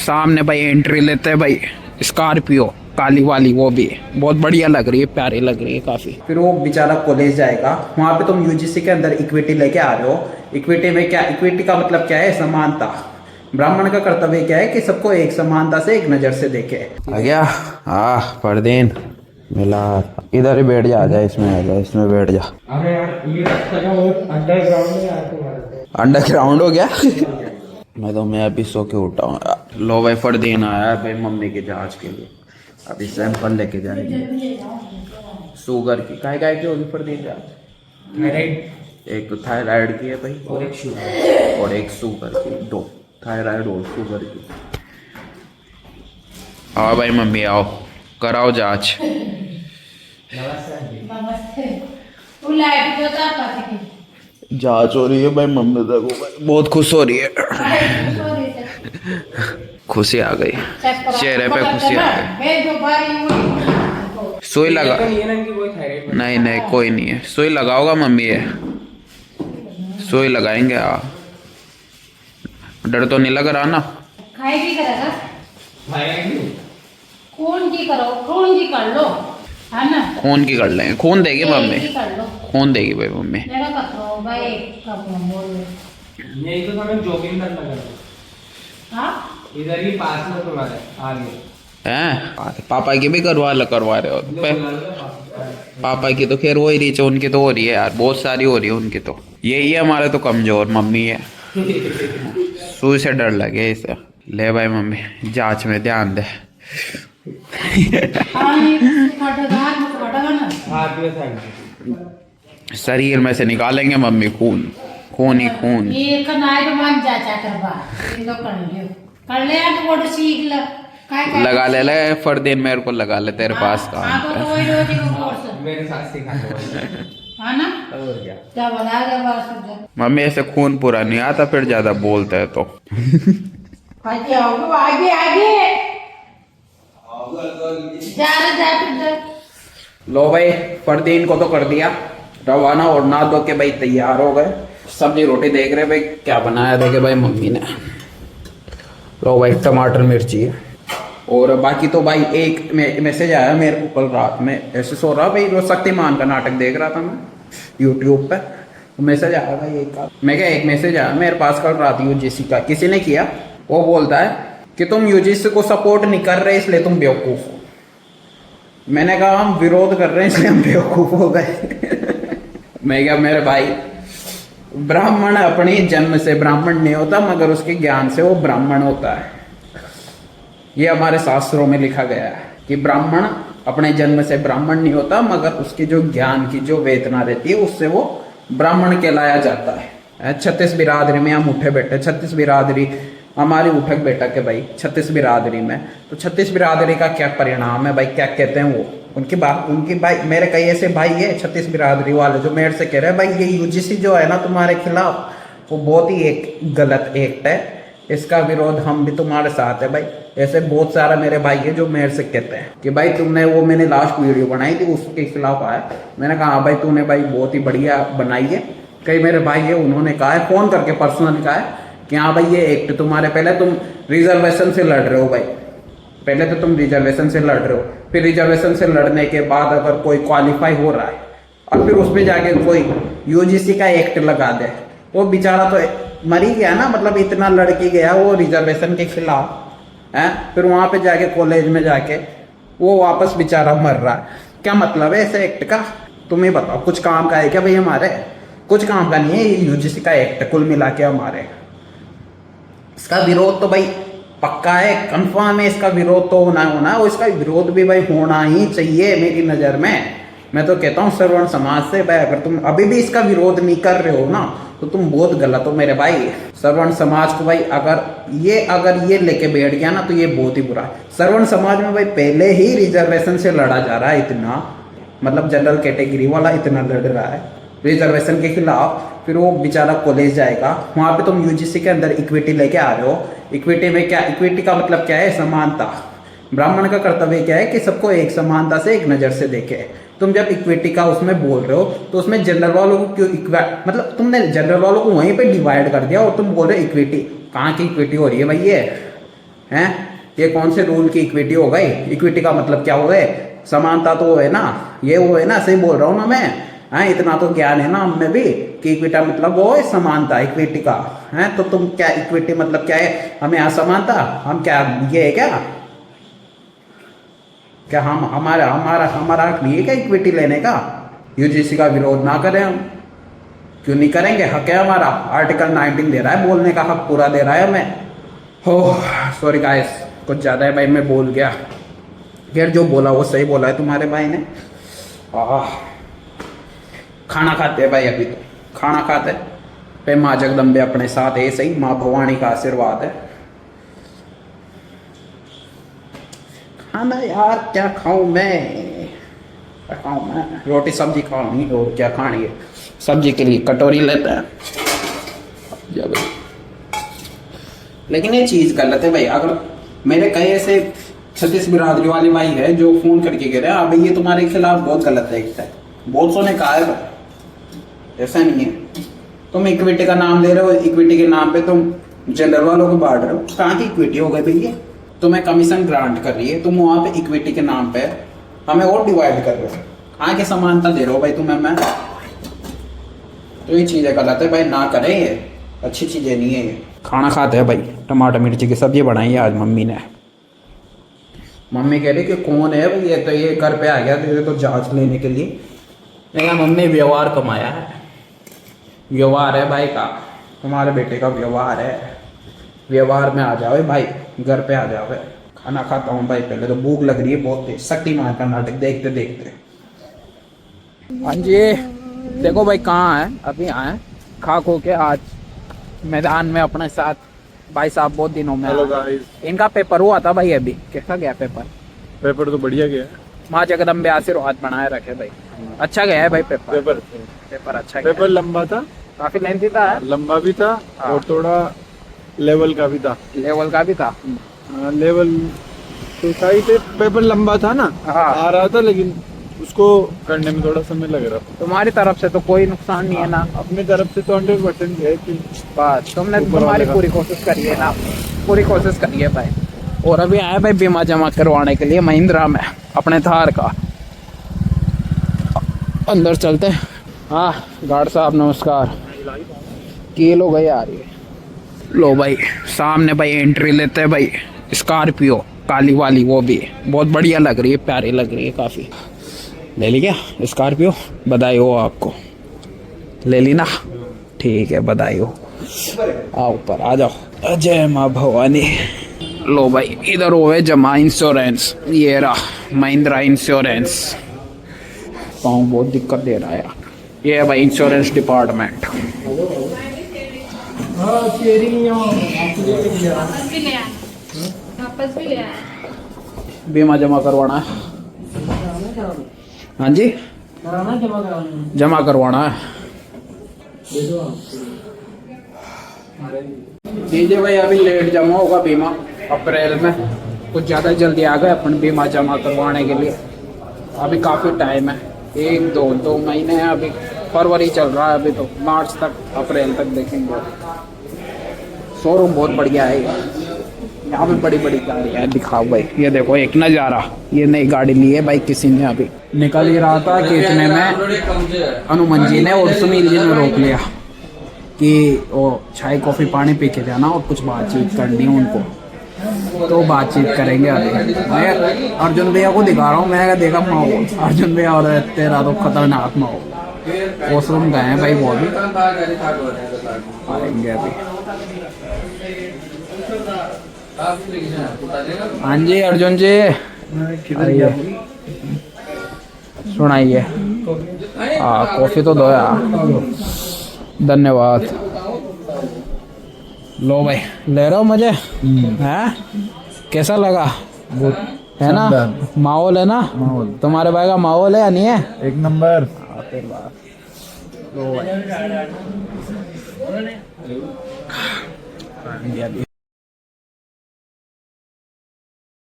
सामने भाई एंट्री लेते हैं भाई स्कॉर्पियो काली वाली, वो भी बहुत बढ़िया लग रही है, प्यारी लग रही है काफी। फिर वो बेचारा कॉलेज जाएगा, वहां पे तुम यूजीसी के अंदर इक्विटी लेके आ रहे हो। इक्विटी में क्या, इक्विटी का मतलब क्या है, समानता। ब्राह्मण का कर्तव्य क्या है कि सबको एक समानता से, एक नजर से देखे। आ गया परदीन मिला, इधर ही बैठ जा, आ जा इसमें, आ जा इसमें बैठ जा। अरे यार ये अंडरग्राउंड में यार तुम्हारा अंडरग्राउंड हो गया। मैं अभी सो के उठा हूँ। लो भाई फरदीन आया भाई मम्मी की जांच के लिए, अभी सैंपल लेके जाएंगे शुगर की। काय की होगी फरदीन जांच? थायराइड, एक तो थायराइड की है भाई और एक शुगर की, दो थायराइड और शुगर की। आओ भाई मम्मी आओ, कराओ जांच। जांच हो रही है भाई मम्मी, देखो भाई बहुत खुश हो रही है। खुशी आ गई चेहरे पे, खुशी आ गई। सुई लगा? नहीं नहीं कोई नहीं है, सुई लगाओगा मम्मी? है सुई लगाएंगे। डर तो नहीं लग रहा ना? खून की करो, खून की कर लो, है ना? खून की कर लेंगे, खून देगी मम्मी, खून देगी भाई मम्मी। यही तो हमें जॉगिंग करना है। इधर ही पास में तुम्हारे आगे हैं, पापा की भी करवा रहे हो? पापा की तो खैर हो ही रही है, उनकी तो हो रही है यार, बहुत सारी हो रही है उनकी तो। यही है हमारे तो कमजोर मम्मी है, सुई से डर लगे इसे। ले भाई मम्मी जांच में ध्यान दे। शरीर में से निकालेंगे मम्मी खून, खून ही खून। लगा ले फरदीन, मेरे को लगा ले, तेरे पास काम है। मेरे साथ सिखा मम्मी ऐसे खून पूरा नहीं आता, फिर ज्यादा बोलते है तो। लो भाई फरदीन को तो कर दिया रवाना, और नहा धो के भाई तैयार हो गए। सब्जी रोटी देख रहे भाई क्या बनाया, देखे भाई मम्मी ने। लो भाई टमाटर मिर्ची है, और बाकी तो भाई एक मैसेज आया मेरे को कल रात में, ऐसे सो रहा भाई, वो शक्तिमान का नाटक देख रहा था मैं यूट्यूब पे, तो मैसेज आया भाई एक मैसेज आया मेरे पास कल रात यूजीसी का, किसी ने किया। वो बोलता है कि तुम यूजीसी को सपोर्ट नहीं कर रहे इसलिए तुम बेवकूफ हो। मैंने कहा हम विरोध कर रहे हैं इसलिए हम बेवकूफ हो गए। मैं क्या मेरे भाई, ब्राह्मण अपनी जन्म से ब्राह्मण नहीं होता, मगर उसके ज्ञान से वो ब्राह्मण होता है। ये हमारे शास्त्रों में लिखा गया है कि ब्राह्मण अपने जन्म से ब्राह्मण नहीं होता, मगर उसकी जो ज्ञान की जो वेतना रहती है उससे वो ब्राह्मण कहलाया जाता है। 36 बिरादरी में हम उठे बैठे, 36 बिरादरी हमारी उठक बैठक है भाई 36 बिरादरी में। तो 36 बिरादरी का क्या परिणाम है भाई, क्या कहते हैं वो, उनकी भाई मेरे कई ऐसे भाई है 36 बिरादरी वाले जो मेरे से कह रहे हैं भाई ये यूजीसी जो है ना तुम्हारे खिलाफ, वो बहुत ही एक गलत एक्ट है, इसका विरोध हम भी तुम्हारे साथ है भाई। ऐसे बहुत सारा मेरे भाई है जो मेरे से कहते हैं कि भाई तुमने वो, मैंने लास्ट वीडियो बनाई थी उसके खिलाफ आया। मैंने कहा हाँ भाई तूने भाई बहुत ही बढ़िया बनाई है। कई मेरे भाई है उन्होंने कहा है, फोन करके पर्सनल कहा है कि हाँ भाई ये एक्ट तुम्हारे, पहले तुम रिजर्वेशन से लड़ रहे हो भाई, पहले तो तुम रिजर्वेशन से लड़ रहे हो, फिर रिजर्वेशन से लड़ने के बाद अगर कोई क्वालिफाई हो रहा है और फिर उसमें जाके कोई यूजीसी का एक्ट लगा दे, वो बेचारा तो मर ही गया ना, मतलब इतना लड़की गया वो रिजर्वेशन के खिलाफ है, फिर वहां पे जाके कॉलेज में जाके वो वापस बेचारा मर रहा है। क्या मतलब है ऐसे एक्ट का, तुम ही बताओ। कुछ काम का है क्या भाई हमारे? कुछ काम का नहीं है ये यूजीसी का एक्ट कुल मिला के हमारे। इसका विरोध तो भाई पक्का है, कंफर्म है, इसका विरोध तो होना और इसका विरोध भी भाई होना ही चाहिए मेरी नज़र में। मैं तो कहता हूँ श्रवण समाज से भाई, अगर तुम अभी भी इसका विरोध नहीं कर रहे हो ना तो तुम बहुत गलत हो मेरे भाई। श्रवण समाज को भाई अगर ये लेके बैठ गया ना तो ये बहुत ही बुरा है। श्रवण समाज में भाई पहले ही रिजर्वेशन से लड़ा जा रहा है, इतना मतलब जनरल कैटेगरी वाला इतना लड़ रहा है रिजर्वेशन के खिलाफ। फिर वो बेचारा कॉलेज जाएगा, वहाँ पे तुम यूजीसी के अंदर इक्विटी लेके आ रहे हो। इक्विटी में क्या, इक्विटी का मतलब क्या है, समानता। ब्राह्मण का कर्तव्य क्या है कि सबको एक समानता से, एक नज़र से देखे। तुम जब इक्विटी का उसमें बोल रहे हो तो उसमें जनरल वालों को क्यों मतलब तुमने जनरल वालों को वहीं पे डिवाइड कर दिया और तुम बोल रहे हो इक्विटी। कहाँ की इक्विटी हो रही है भाई ये हैं? ये कौन से रूल की इक्विटी हो गई? इक्विटी का मतलब क्या हो गए? समानता तो है ना, ये वो है ना, सही बोल रहा हूँ ना मैं? हैं, इतना तो ज्ञान है ना हमें भी कि इक्विटी मतलब वो है समानता, इक्विटी का है। तो तुम क्या, इक्विटी मतलब क्या है? हमें यहाँ समानता, हम क्या ये है क्या हम हमारा हक नहीं है क्या इक्विटी लेने का? यूजीसी का विरोध ना करें हम, क्यों नहीं करेंगे? हक है हमारा, आर्टिकल 19 दे रहा है, बोलने का हक पूरा दे रहा है हमें। हो सॉरी गाइस, कुछ ज़्यादा है भाई, मैं बोल गया। यार जो बोला वो सही बोला है तुम्हारे भाई ने। खाना खाते हैं भाई, अभी तो खाना खाते पे। माँ जगदम्बे अपने साथ है, सही माँ भवानी का आशीर्वाद है। खाना यार क्या खाऊं मैं, क्या खाऊं मैं? रोटी सब्जी खाऊंगी और क्या खानी है? सब्जी के लिए कटोरी लेते हैं जब। लेकिन ये चीज़ गलत है भाई। अगर मेरे कई ऐसे छत्तीस बिरादरी वाले भाई है जो फोन करके कह रहे हैं अभी ये तुम्हारे खिलाफ बहुत गलत है, बहुत सो ने कहा है, ऐसा नहीं है। तुम इक्विटी का नाम ले रहे हो, इक्विटी के नाम पे तुम जनरल वालों को बांट रहे हो। कहाँ की इक्विटी हो गई भैया? तुम्हें कमीशन ग्रांट कर रही है, तुम वहाँ पे इक्विटी के नाम पे हमें और डिवाइड कर रहे हो। कहाँ की समानता दे रहे हो भाई तुम्हें मैं? तो ये चीज़ें गलत है भाई, ना करें, ये अच्छी चीज़ें नहीं है ये। खाना खाते हैं भाई, टमाटर मिर्ची की सब्जी बनाई है आज मम्मी ने। मम्मी कह रही कि कौन है भाई ये? तो ये घर पे आ गया तेरे तो जांच लेने के लिए। लेकिन मम्मी व्यवहार कमाया है, व्यवहार है भाई का, तुम्हारे बेटे का व्यवहार है। व्यवहार में आ जाओ भाई, घर पे आ जाओ। खाना खाता हूँ भाई, पहले तो भूख लग रही है बहुत तेज, शक्तिमान का नाटक देखते देखते। हाँ जी देखो भाई कहाँ है, अभी आए खा खो के आज मैदान में अपने साथ भाई साहब, बहुत दिनों में। हेलो गाइस, इनका पेपर हुआ था भाई, अभी कैसा गया पेपर? पेपर तो बढ़िया गया। माँ जगदम्बे आशीर्वाद बनाए रखे भाई, अच्छा गया है भाई पेपर। पेपर अच्छा गया। पेपर लंबा था, काफी लेंथी था, लंबा भी था हाँ। और थोड़ा लेवल का भी था। लेवल का भी था। लेवल तो सही थे, पेपर लंबा था ना, हाँ। आ रहा था, लेकिन उसको करने में थोड़ा समय लग रहा था। तुम्हारी तरफ से तो कोई नुकसान नहीं है ना? अपनी तरफ से तो 100% है कि बस तुमने ऊपर तुम्हारी वाले का। पूरी कोशिश करी है ना, पूरी कोशिश करी है भाई। और अभी आया भाई बीमा जमा करवाने के लिए महिंद्रा में अपने थार का। अंदर चलते हैं। हाँ गार्ड साहब नमस्कार। किलो गई आ रही है। लो भाई सामने भाई एंट्री लेते हैं भाई, स्कॉर्पियो काली वाली, वो भी बहुत बढ़िया लग रही है, प्यारी लग रही है काफ़ी। ले ली क्या स्कॉर्पियो? बधाई हो आपको, ले ली ना? ठीक है बधाई हो। आओ ऊपर आ जाओ। जय माँ भवानी। लो भाई इधर हो है जमा इंश्योरेंस, ये रहा महिंद्रा इंश्योरेंस। पाँव बहुत दिक्कत दे रहा है यार। ये है भाई इंश्योरेंस डिपार्टमेंट। वापस भी ले आए। बीमा जमा करवाना है। हाँ जी जमा करवाना है। दीजिए भाई, अभी लेट जमा होगा बीमा अप्रैल में, कुछ ज़्यादा जल्दी आ गए अपन बीमा जमा करवाने के लिए। अभी काफ़ी टाइम है, 1-2 महीने हैं अभी, फरवरी चल रहा है अभी तो, मार्च तक अप्रैल तक देखेंगे। शोरूम बहुत बढ़िया है, यहाँ पे बड़ी बड़ी गाड़ियाँ है। दिखाओ भाई, ये देखो एक नज़ारा, ये नई गाड़ी ली है भाई किसी ने, अभी निकल ही रहा था कि इतने में हनुमान जी ने और सुनील जी ने रोक लिया कि वो चाय कॉफ़ी पानी पी के जाना और कुछ बातचीत करनी है उनको, तो बातचीत करेंगे अभी। मैं अर्जुन भैया को दिखा रहा हूँ, मैंने देखा माहौल अर्जुन भैया और तेरा तो खतरनाक माहौल। वॉशरूम गए हैं भाई, वो अभी आएंगे अभी। हाँ जी अर्जुन जी सुनाइए। हाँ कॉफी तो दो यार, धन्यवाद। लो भाई ले रहे हो मजे हैं? कैसा लगा? है ना माहौल, है ना तुम्हारे भाई का माहौल है या नहीं है? एक नंबर। लो भाई